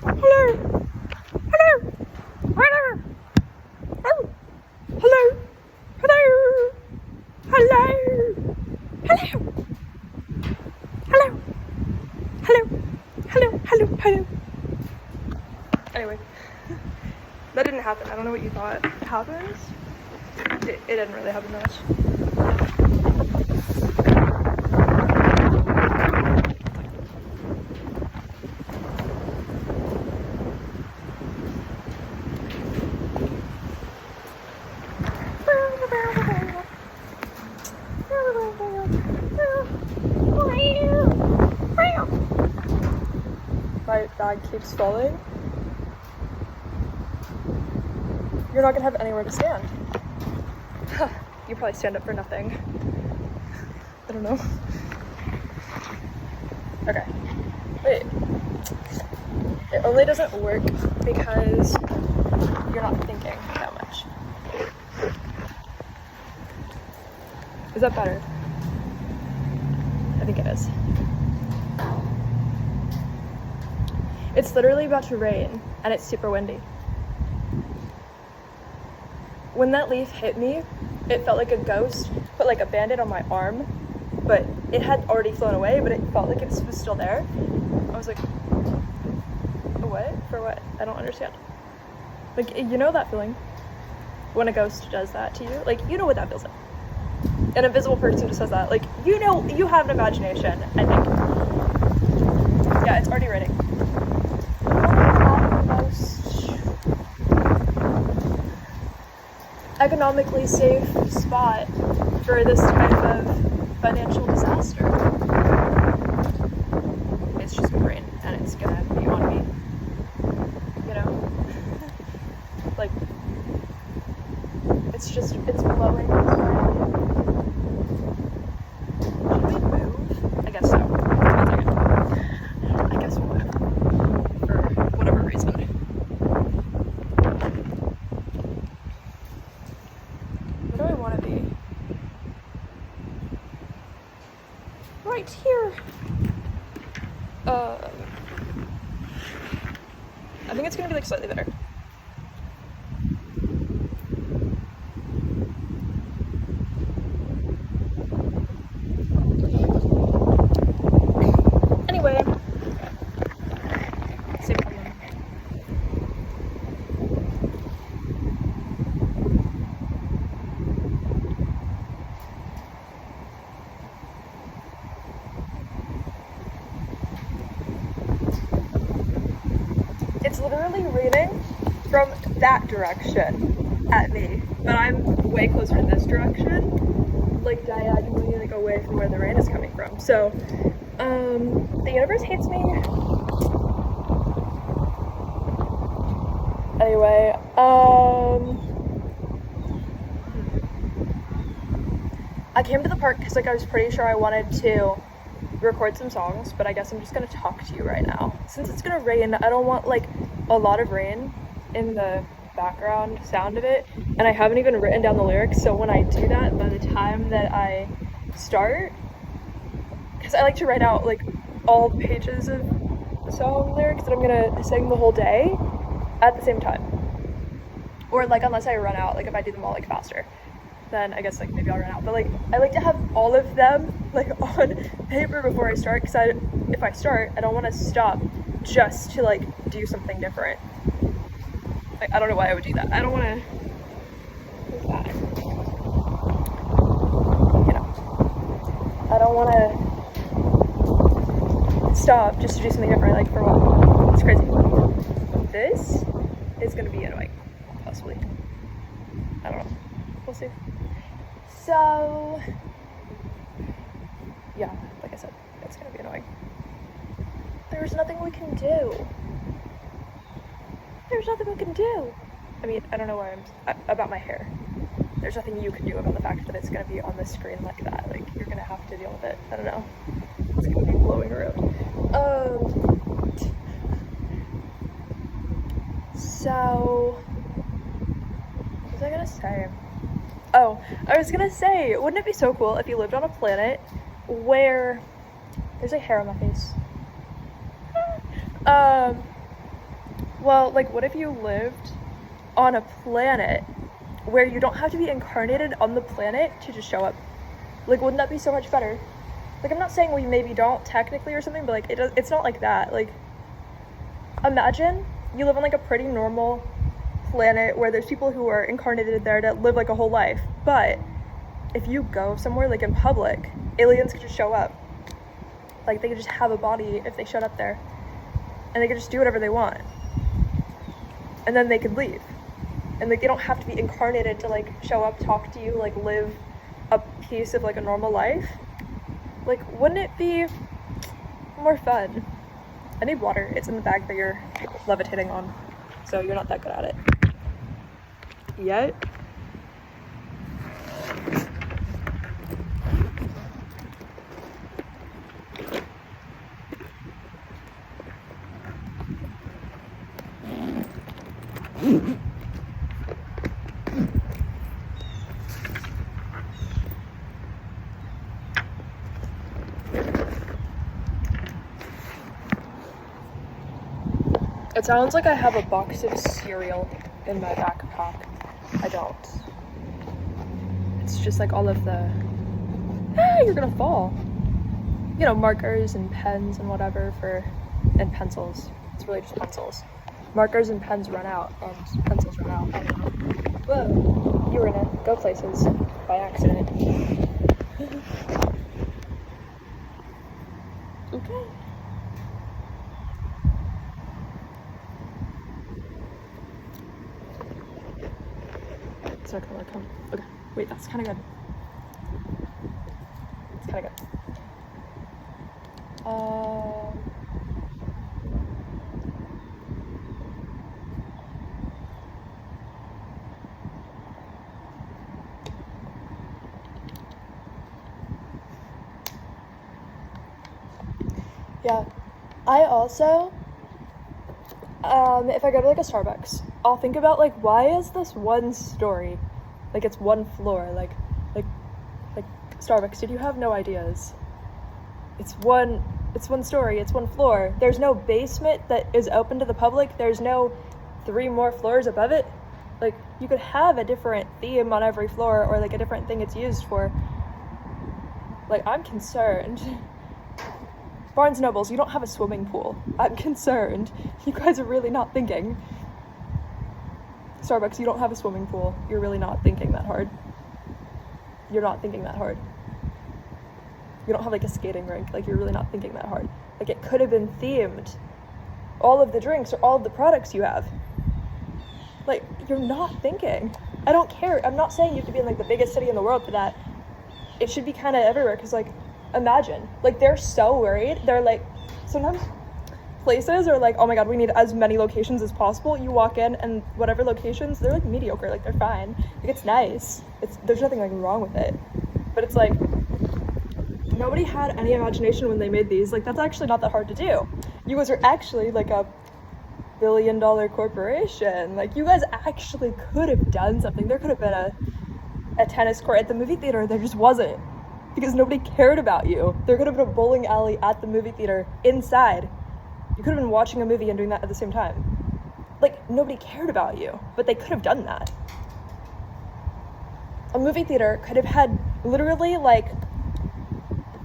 Hello. Hello. Hello. Oh. Hello. Hello. Hello. Hello. Hello. Hello. Hello. Hello. Hello. Anyway, that didn't happen. I don't know what you thought happened. It didn't really happen that much. My bag keeps falling. You're not gonna have anywhere to stand. You probably stand up for nothing. I don't know. Okay. Wait. It only doesn't work because you're not thinking that much. Is that better? I think it is. It's literally about to rain and it's super windy. When that leaf hit me, it felt like a ghost put like a band-aid on my arm, but it had already flown away, but it felt like it was still there. I was like, what? For what? I don't understand. Like, you know that feeling when a ghost does that to you? Like, you know what that feels like. An invisible person just says that. Like, you know, you have an imagination, I think. Yeah, it's already raining. Economically safe spot for this type of financial disaster. It's just gonna rain and it's gonna be on me. You know? Like, it's blowing. Should we move? I guess so. 1 second. I guess we'll move. For whatever reason. Where do I want to be? Right here. I think it's gonna be like slightly better. Anyway, same problem. It's literally raining from that direction at me, but I'm way closer to this direction, like diagonally, like away from where the rain is coming from. So, the universe hates me. Anyway, I came to the park because like I was pretty sure I wanted to record some songs, but I guess I'm just gonna talk to you right now. Since it's gonna rain, I don't want like a lot of rain in the background sound of it, and I haven't even written down the lyrics, so when I do that, by the time that I start, because I like to write out like all pages of song lyrics that I'm gonna sing the whole day at the same time, or like unless I run out, like if I do them all like faster, then I guess like maybe I'll run out, but like I like to have all of them like on paper before I start, because if I start, I don't want to stop just to like do something different. Like, I don't know why I would do that. I don't want to do that. You know, I don't want to stop just to do something different. Like, for what? It's crazy. This is gonna be annoying, possibly. I don't know. We'll see. So, yeah, like I said, it's gonna be annoying. There's nothing we can do. There's nothing we can do. I mean, I don't know why about my hair. There's nothing you can do about the fact that it's gonna be on the screen like that. Like, you're gonna have to deal with it. I don't know. It's gonna be blowing around. So, what was I gonna say? Oh, I was gonna say, wouldn't it be so cool if you lived on a planet where there's like hair on my face? Well, like, what if you lived on a planet where you don't have to be incarnated on the planet to just show up? Like, wouldn't that be so much better? Like, I'm not saying we maybe don't technically or something, but like, it's not like that. Like, imagine you live on like a pretty normal planet where there's people who are incarnated there that live like a whole life, but if you go somewhere like in public, aliens could just show up. Like, they could just have a body if they showed up there, and they could just do whatever they want, and then they could leave, and like, they don't have to be incarnated to like show up, talk to you, like live a piece of like a normal life. Like, wouldn't it be more fun? I need water. It's in the bag that you're levitating on, so you're not that good at it yet. It sounds like I have a box of cereal in my backpack. I don't. It's just like all of the, you're gonna fall. You know, markers and pens and whatever and pencils. It's really just pencils. Markers and pens run out, and pencils run out. Whoa, you were gonna go places by accident. Okay. It's not gonna work. Okay, wait, that's kind of good. It's kind of good. Yeah, I also, if I go to like a Starbucks, I'll think about like, why is this one story, like it's one floor, like Starbucks, did you have no ideas? It's one story, it's one floor. There's no basement that is open to the public. There's no 3 more floors above it. Like, you could have a different theme on every floor, or like a different thing it's used for. Like, I'm concerned. Barnes & Nobles, you don't have a swimming pool. I'm concerned. You guys are really not thinking. Starbucks, you don't have a swimming pool. You're really not thinking that hard. You're not thinking that hard. You don't have like a skating rink. Like, you're really not thinking that hard. Like, it could have been themed. All of the drinks or all of the products you have. Like, you're not thinking. I don't care. I'm not saying you have to be in like the biggest city in the world for that. It should be kind of everywhere, because like, imagine, like, they're so worried. They're like, sometimes places are like, oh my god, we need as many locations as possible. You walk in and whatever locations, they're like mediocre, like they're fine. Like, it's nice. There's nothing like wrong with it. But it's like, nobody had any imagination when they made these. Like, that's actually not that hard to do. You guys are actually like a billion-dollar corporation. Like, you guys actually could have done something. There could have been a tennis court at the movie theater. There just wasn't, because nobody cared about you. There could have been a bowling alley at the movie theater inside. You could have been watching a movie and doing that at the same time. Like, nobody cared about you, but they could have done that. A movie theater could have had literally like,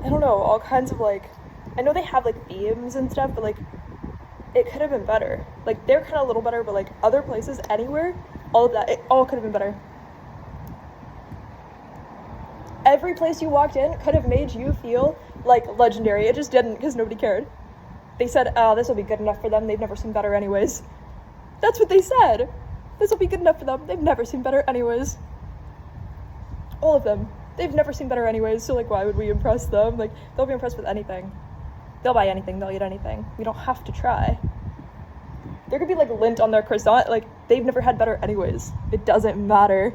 I don't know, all kinds of like, I know they have like themes and stuff, but like, it could have been better. Like, they're kind of a little better, but like other places, anywhere, all of that, it all could have been better. Every place you walked in could have made you feel like legendary. It just didn't, because nobody cared. They said, oh, this will be good enough for them. They've never seen better anyways. That's what they said. This will be good enough for them. They've never seen better anyways. All of them. They've never seen better anyways, so like, why would we impress them? Like, they'll be impressed with anything. They'll buy anything. They'll eat anything. We don't have to try. There could be like lint on their croissant. Like, they've never had better anyways. It doesn't matter.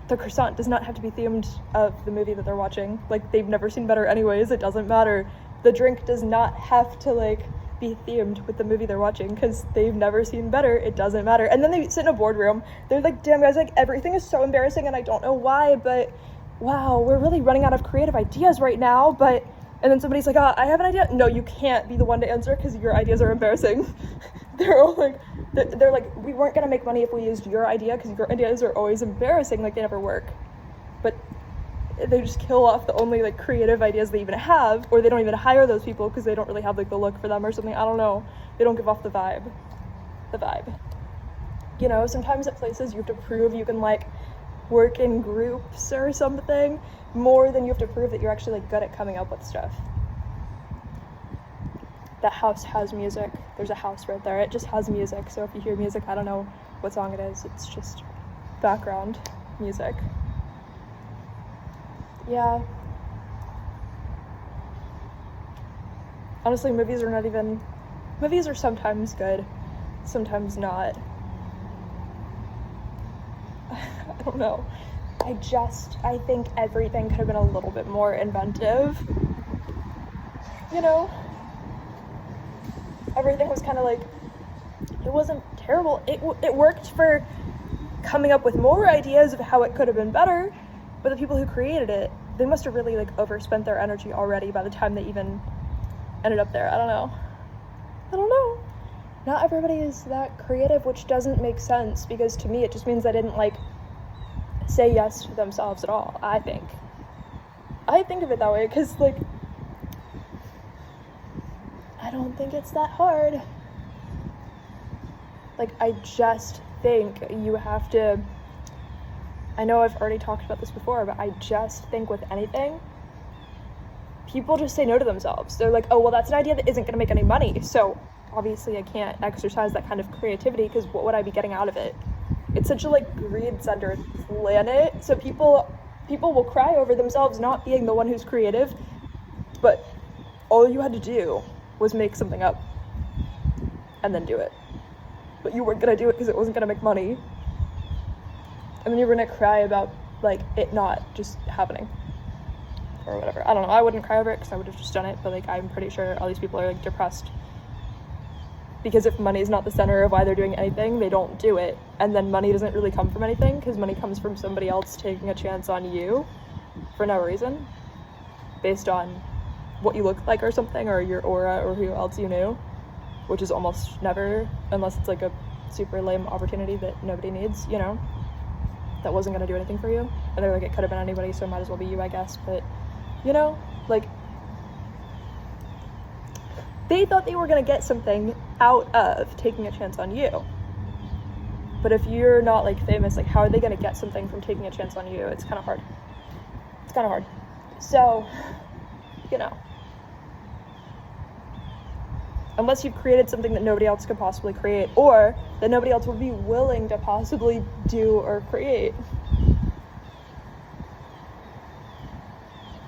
The croissant does not have to be themed of the movie that they're watching. Like, they've never seen better anyways. It doesn't matter. The drink does not have to like be themed with the movie they're watching, because they've never seen better. It doesn't matter. And then they sit in a boardroom. They're like, damn guys, like, everything is so embarrassing and I don't know why, but wow, we're really running out of creative ideas right now, but And then somebody's like, I have an idea. No, you can't be the one to answer because your ideas are embarrassing. they're like, we weren't going to make money if we used your idea because your ideas are always embarrassing, like they never work. But they just kill off the only like creative ideas they even have, or they don't even hire those people because they don't really have like the look for them or something. I don't know. They don't give off the vibe. You know, sometimes at places you have to prove you can like work in groups or something more than you have to prove that you're actually like good at coming up with stuff. That house has music. There's a house right there. It just has music. So if you hear music, I don't know what song it is. It's just background music. Yeah. Honestly, movies are sometimes good, sometimes not. I don't know. I think everything could have been a little bit more inventive. You know? Everything was kind of like, it wasn't terrible. It worked for coming up with more ideas of how it could have been better, but the people who created it, they must have really like overspent their energy already by the time they even ended up there. I don't know. Not everybody is that creative, which doesn't make sense because to me it just means they didn't like say yes to themselves at all. I think of it that way because like I don't think it's that hard. Like I just think you have to, I know I've already talked about this before, but I just think with anything, people just say no to themselves. They're like, oh, well, that's an idea that isn't going to make any money. So obviously I can't exercise that kind of creativity because what would I be getting out of it? It's such a like greed-centered planet. So people will cry over themselves not being the one who's creative, but all you had to do was make something up and then do it. But you weren't going to do it because it wasn't going to make money. And then you were going to cry about like it not just happening or whatever. I don't know. I wouldn't cry over it because I would have just done it. But like I'm pretty sure all these people are like depressed because if money is not the center of why they're doing anything, they don't do it. And then money doesn't really come from anything because money comes from somebody else taking a chance on you for no reason based on what you look like or something, or your aura, or who else you knew, which is almost never, unless it's like a super lame opportunity that nobody needs, you know, that wasn't going to do anything for you. And they're like, it could have been anybody, so it might as well be you, I guess. But, you know, like, they thought they were going to get something out of taking a chance on you. But if you're not, like, famous, like, how are they going to get something from taking a chance on you? It's kind of hard. So, you know, unless you've created something that nobody else could possibly create, or that nobody else would be willing to possibly do or create.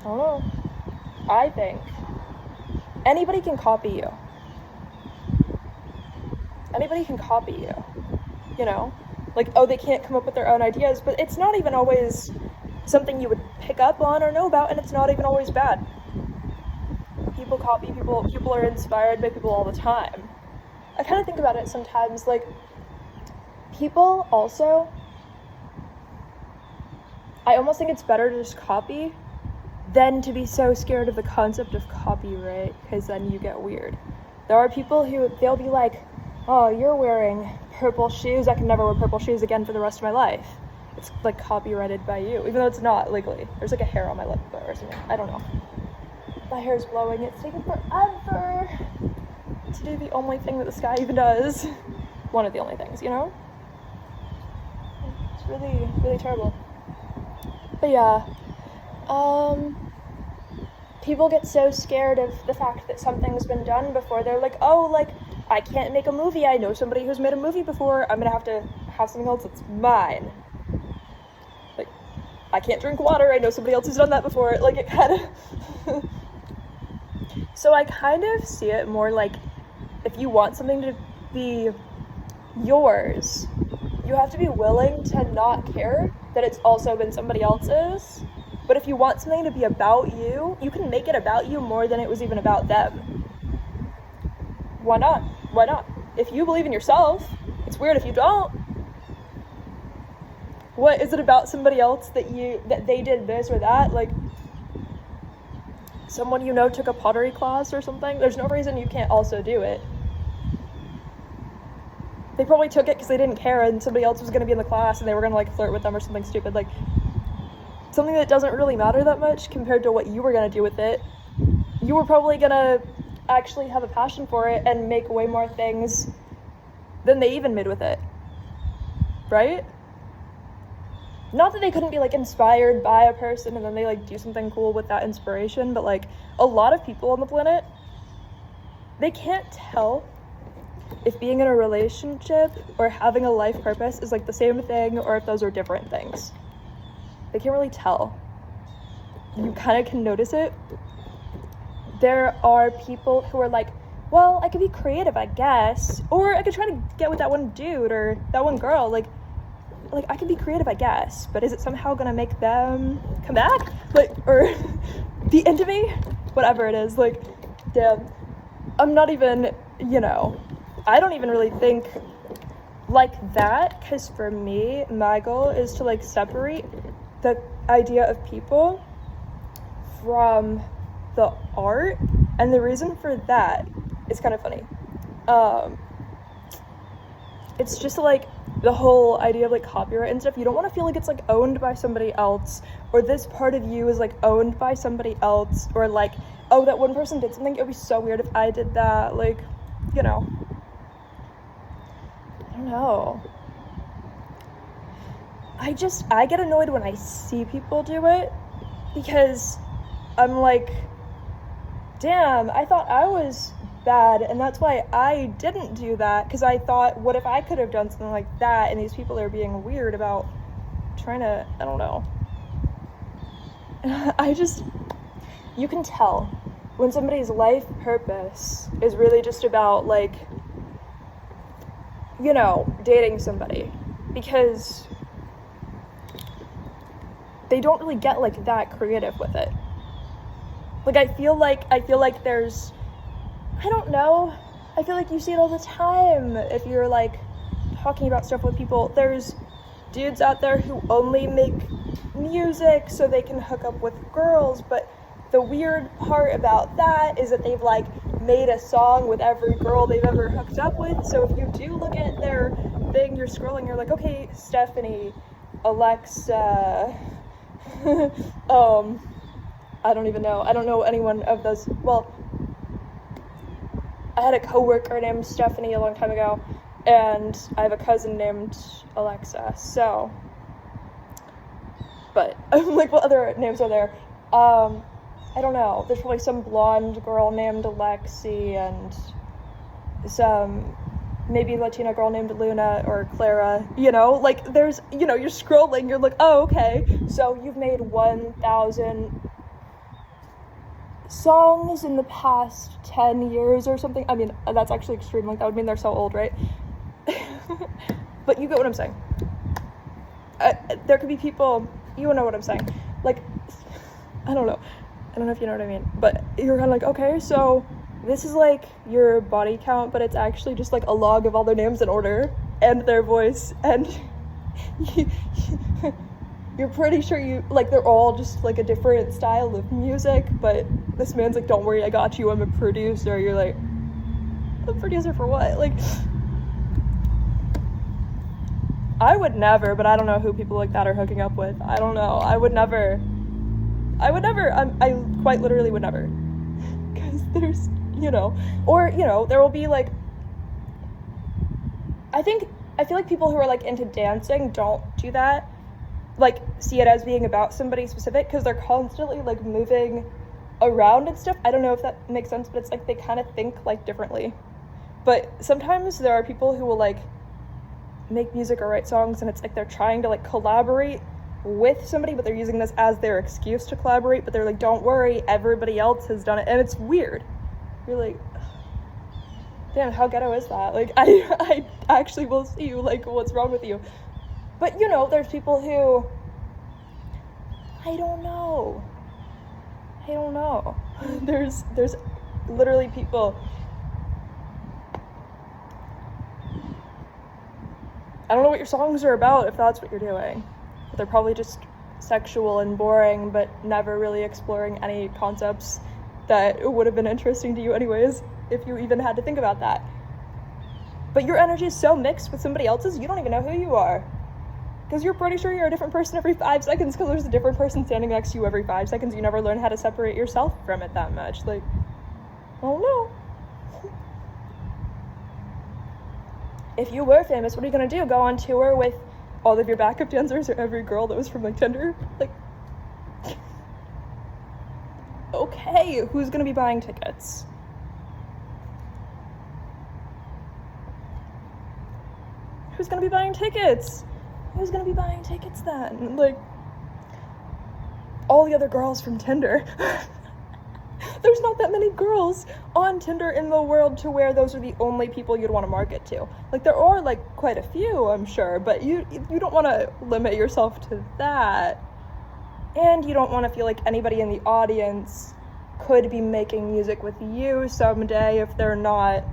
I don't know. I think anybody can copy you. Anybody can copy you, you know? Like, oh, they can't come up with their own ideas, but it's not even always something you would pick up on or know about, and it's not even always bad. People copy people. People are inspired by people all the time. I kind of think about it sometimes, like, people also, I almost think it's better to just copy than to be so scared of the concept of copyright, because then you get weird. There are people who, they'll be like, oh, you're wearing purple shoes, I can never wear purple shoes again for the rest of my life. It's like copyrighted by you, even though it's not legally. There's like a hair on my lip or something. I don't know. My hair's blowing. It's taking forever to do the only thing that the sky even does. One of the only things, you know? It's really, really terrible. But yeah, people get so scared of the fact that something's been done before. They're like, oh, like, I can't make a movie. I know somebody who's made a movie before. I'm gonna have to have something else that's mine. Like, I can't drink water. I know somebody else who's done that before. Like, it kind of... So I kind of see it more like, if you want something to be yours, you have to be willing to not care that it's also been somebody else's. But if you want something to be about you, you can make it about you more than it was even about them. Why not? Why not? If you believe in yourself, it's weird if you don't. What is it about somebody else that they did this or that? Like, someone you know took a pottery class or something, there's no reason you can't also do it. They probably took it because they didn't care and somebody else was going to be in the class and they were going to like flirt with them or something stupid, like something that doesn't really matter that much compared to what you were going to do with it. You were probably going to actually have a passion for it and make way more things than they even made with it, right? Not that they couldn't be like inspired by a person and then they like do something cool with that inspiration, but like a lot of people on the planet, they can't tell if being in a relationship or having a life purpose is like the same thing or if those are different things. They can't really tell. You kind of can notice it. There are people who are like, well, I could be creative, I guess, or I could try to get with that one dude or that one girl, like I can be creative, I guess, but is it somehow gonna make them come back? Like, or be into me? Whatever it is, like, damn. I'm not even, I don't even really think like that, because for me, my goal is to, like, separate the idea of people from the art, and the reason for that is kind of funny. It's just, like, the whole idea of like copyright and stuff. You don't want to feel like it's like owned by somebody else, or this part of you is like owned by somebody else, or like, oh, that one person did something, it would be so weird if I did that, like, I don't know. I get annoyed when I see people do it, because I'm like, damn, I thought I was bad, and that's why I didn't do that, because I thought, what if I could have done something like that, and these people are being weird about trying to, I don't know. You can tell when somebody's life purpose is really just about, like, dating somebody, because they don't really get, like, that creative with it. Like, I feel like there's, I don't know, I feel like you see it all the time if you're, like, talking about stuff with people. There's dudes out there who only make music so they can hook up with girls, but the weird part about that is that they've, like, made a song with every girl they've ever hooked up with. So if you do look at their thing, you're scrolling, you're like, okay, Stephanie, Alexa, I don't even know. I don't know anyone of those. Well, I had a coworker named Stephanie a long time ago, and I have a cousin named Alexa, so, but I'm like, what other names are there? I don't know. There's probably some blonde girl named Alexi, and some maybe Latina girl named Luna or Clara, like, there's, you're scrolling, you're like, oh, okay, so you've made 1,000 songs in the past 10 years or something. I mean, that's actually extreme, like, that would mean they're so old, right? But you get what I'm saying. There could be people, you know what I'm saying, like, I don't know if you know what I mean, but you're kind of like, okay, so this is like your body count, but it's actually just like a log of all their names in order and their voice, and you're pretty sure they're all just like a different style of music, but this man's like, don't worry, I got you, I'm a producer. You're like, a producer for what? Like, I would never, but I don't know who people like that are hooking up with. I don't know. I would never, I quite literally would never. Because there's, or, there will be like, I feel like people who are like into dancing don't do that. Like, see it as being about somebody specific, because they're constantly like moving around and stuff. I don't know if that makes sense, but it's like they kind of think like differently. But sometimes there are people who will like make music or write songs, and it's like they're trying to like collaborate with somebody, but they're using this as their excuse to collaborate, but they're like, don't worry, everybody else has done it, and it's weird. You're like, damn, how ghetto is that? Like, I actually will see you, like, what's wrong with you? But, there's people who, I don't know. There's literally people. I don't know what your songs are about if that's what you're doing. They're probably just sexual and boring, but never really exploring any concepts that would have been interesting to you anyways, if you even had to think about that. But your energy is so mixed with somebody else's, you don't even know who you are. Because you're pretty sure you're a different person every 5 seconds because there's a different person standing next to you every 5 seconds. You never learn how to separate yourself from it that much. Like, oh no. If you were famous, what are you gonna do? Go on tour with all of your backup dancers or every girl that was from like Tinder? Like, okay, who's gonna be buying tickets? Who's gonna be buying tickets? Who's gonna be buying tickets then? Like, all the other girls from Tinder. There's not that many girls on Tinder in the world to where those are the only people you'd want to market to. Like, there are like quite a few, I'm sure, but you don't want to limit yourself to that. And you don't want to feel like anybody in the audience could be making music with you someday if they're not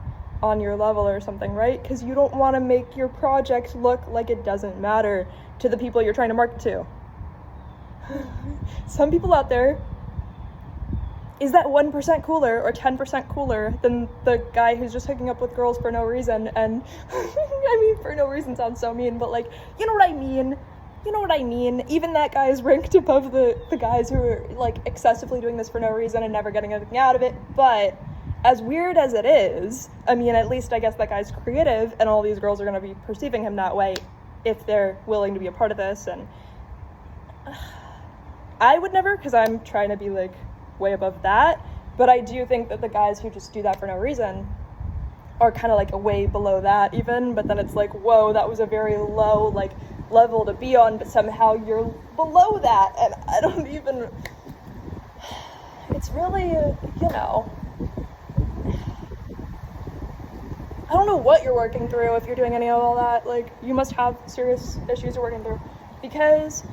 on your level or something, right? Because you don't want to make your project look like it doesn't matter to the people you're trying to market to. Some people out there, is that 1% cooler or 10% cooler than the guy who's just hooking up with girls for no reason? And I mean, for no reason sounds so mean, but like, you know what I mean? You know what I mean? Even that guy is ranked above the guys who are like excessively doing this for no reason and never getting anything out of it. But as weird as it is, I mean, at least I guess that guy's creative and all these girls are going to be perceiving him that way if they're willing to be a part of this. And I would never, because I'm trying to be like way above that, but I do think that the guys who just do that for no reason are kind of like way below that even. But then it's like, whoa, that was a very low like level to be on, but somehow you're below that, and I don't even, it's really, you know, I don't know what you're working through if you're doing any of all that. Like, you must have serious issues you're working through, because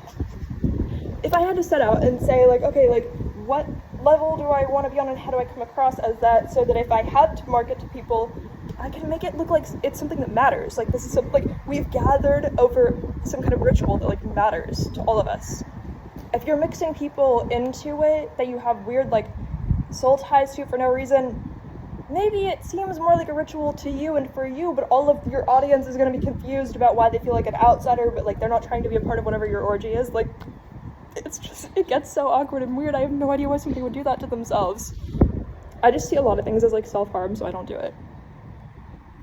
if I had to set out and say like, okay, like what level do I want to be on and how do I come across as that, so that if I had to market to people, I can make it look like it's something that matters. Like, this is something, like, we've gathered over some kind of ritual that like matters to all of us. If you're mixing people into it that you have weird like soul ties to for no reason, maybe it seems more like a ritual to you and for you, but all of your audience is going to be confused about why they feel like an outsider, but like they're not trying to be a part of whatever your orgy is. Like, it's just, it gets so awkward and weird. I have no idea why somebody would do that to themselves. I just see a lot of things as like self-harm, so I don't do it.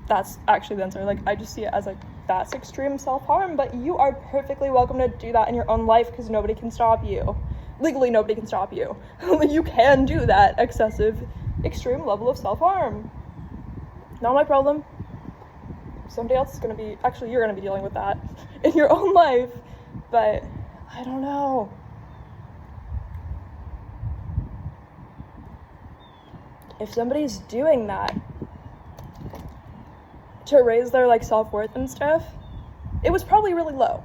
That's actually the answer. Like, I just see it as like, that's extreme self-harm, but you are perfectly welcome to do that in your own life because nobody can stop you. Legally, nobody can stop you. You can do that excessive, extreme level of self-harm. Not my problem. Somebody else is going to be, actually, you're going to be dealing with that in your own life, but I don't know. If somebody's doing that to raise their like self-worth and stuff, it was probably really low.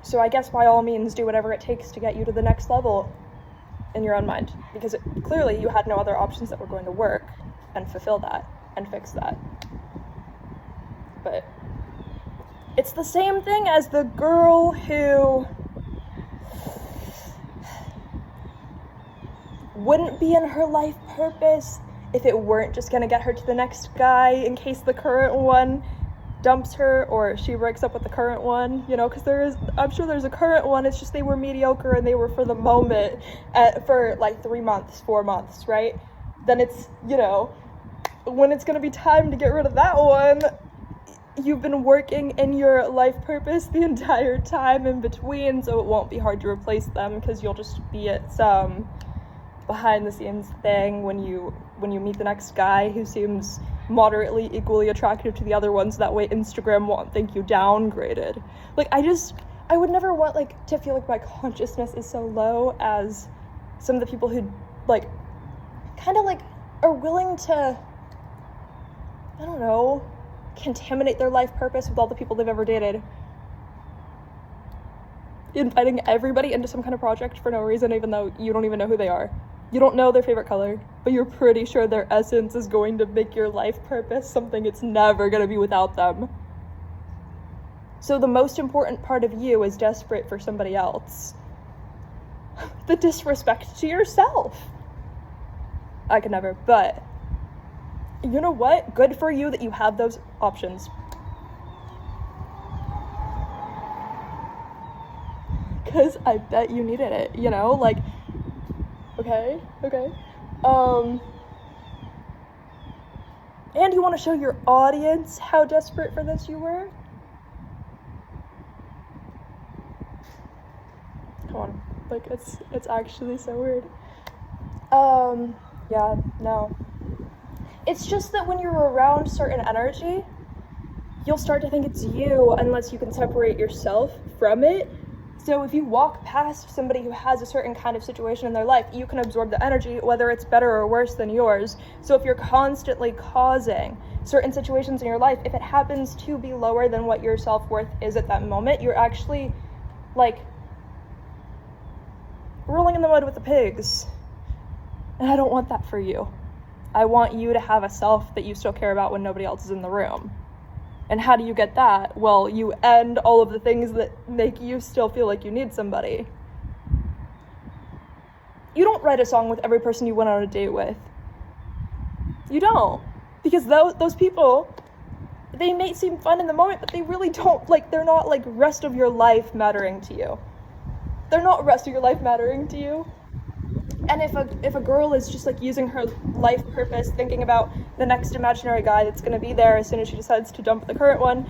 So I guess by all means do whatever it takes to get you to the next level in your own mind, because clearly you had no other options that were going to work and fulfill that and fix that. But it's the same thing as the girl who wouldn't be in her life purpose if it weren't just gonna get her to the next guy in case the current one dumps her or she breaks up with the current one, you know, because I'm sure there's a current one, it's just they were mediocre and they were for the moment for like 3 months, 4 months, right? Then it's, you know, when it's gonna be time to get rid of that one, you've been working in your life purpose the entire time in between, so it won't be hard to replace them because you'll just be at some behind the scenes thing when you meet the next guy who seems moderately equally attractive to the other ones. That way Instagram won't think you downgraded. Like, I would never want like to feel like my consciousness is so low as some of the people who like kind of like are willing to, I don't know, contaminate their life purpose with all the people they've ever dated, inviting everybody into some kind of project for no reason, even though you don't even know who they are. You don't know their favorite color, but you're pretty sure their essence is going to make your life purpose something it's never going to be without them. So the most important part of you is desperate for somebody else. The disrespect to yourself. I could never, but you know what? Good for you that you have those options. Because I bet you needed it, you know? Like, okay. And you want to show your audience how desperate for this you were? Come on. Like, it's actually so weird. Yeah, no. It's just that when you're around certain energy, you'll start to think it's you unless you can separate yourself from it. So if you walk past somebody who has a certain kind of situation in their life, you can absorb the energy, whether it's better or worse than yours. So if you're constantly causing certain situations in your life, if it happens to be lower than what your self-worth is at that moment, you're actually, like, rolling in the mud with the pigs. And I don't want that for you. I want you to have a self that you still care about when nobody else is in the room. And how do you get that? Well, you end all of the things that make you still feel like you need somebody. You don't write a song with every person you went on a date with. You don't. Because those people, they may seem fun in the moment, but they really don't, like, they're not, like, rest of your life mattering to you. They're not rest of your life mattering to you. And if a girl is just, like, using her life purpose, thinking about the next imaginary guy that's going to be there as soon as she decides to dump the current one,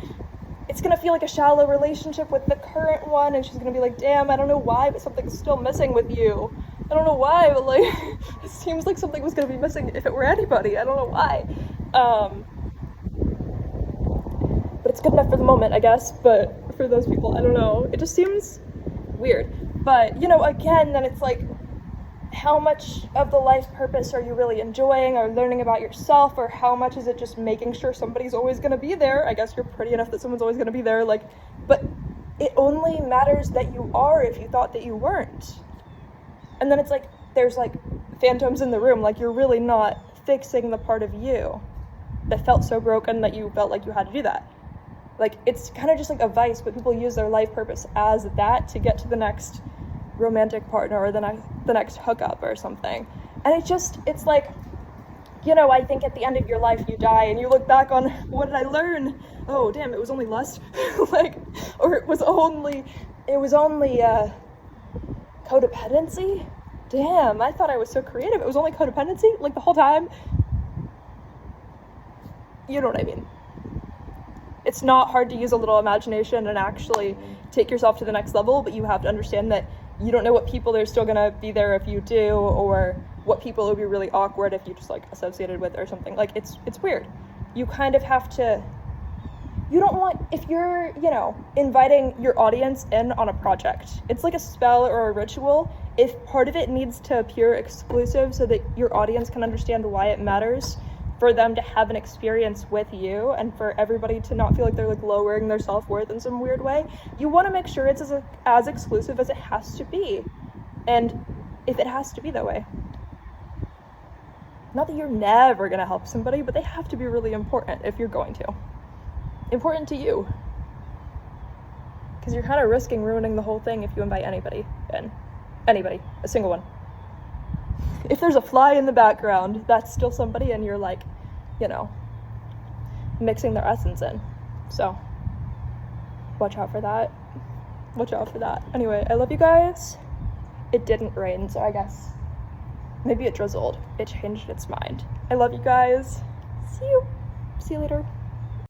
it's going to feel like a shallow relationship with the current one, and she's going to be like, damn, I don't know why, but something's still missing with you. I don't know why, but, like, it seems like something was going to be missing if it were anybody. I don't know why. But it's good enough for the moment, I guess, but for those people, I don't know. It just seems weird. But, you know, again, then it's like, how much of the life purpose are you really enjoying or learning about yourself, or how much is it just making sure somebody's always going to be there? I guess you're pretty enough that someone's always going to be there, like, but it only matters that you are if you thought that you weren't. And then it's like, there's like phantoms in the room, like you're really not fixing the part of you that felt so broken that you felt like you had to do that. Like, it's kind of just like a vice, but people use their life purpose as that to get to the next romantic partner or the next hookup or something. And it's like, you know, I think at the end of your life you die and you look back on, what did I learn? Oh damn, it was only lust. Like, or it was only codependency. Damn, I thought I was so creative. It was only codependency, like, the whole time. You know what I mean? It's not hard to use a little imagination and actually take yourself to the next level, but you have to understand that you don't know what people are still gonna be there if you do, or what people would be really awkward if you just, like, associated with or something. Like, it's weird. You kind of have to, you don't want, if you're, you know, inviting your audience in on a project, it's like a spell or a ritual. If part of it needs to appear exclusive so that your audience can understand why it matters, for them to have an experience with you and for everybody to not feel like they're, like, lowering their self-worth in some weird way, you want to make sure it's as exclusive as it has to be. And if it has to be that way, not that you're never going to help somebody, but they have to be really important if you're going to. Important to you. Because you're kind of risking ruining the whole thing if you invite anybody in. Anybody. A single one. If there's a fly in the background, that's still somebody, and you're, like, you know, mixing their essence in. So, watch out for that. Watch out for that. Anyway, I love you guys. It didn't rain, so I guess maybe it drizzled. It changed its mind. I love you guys. See you later.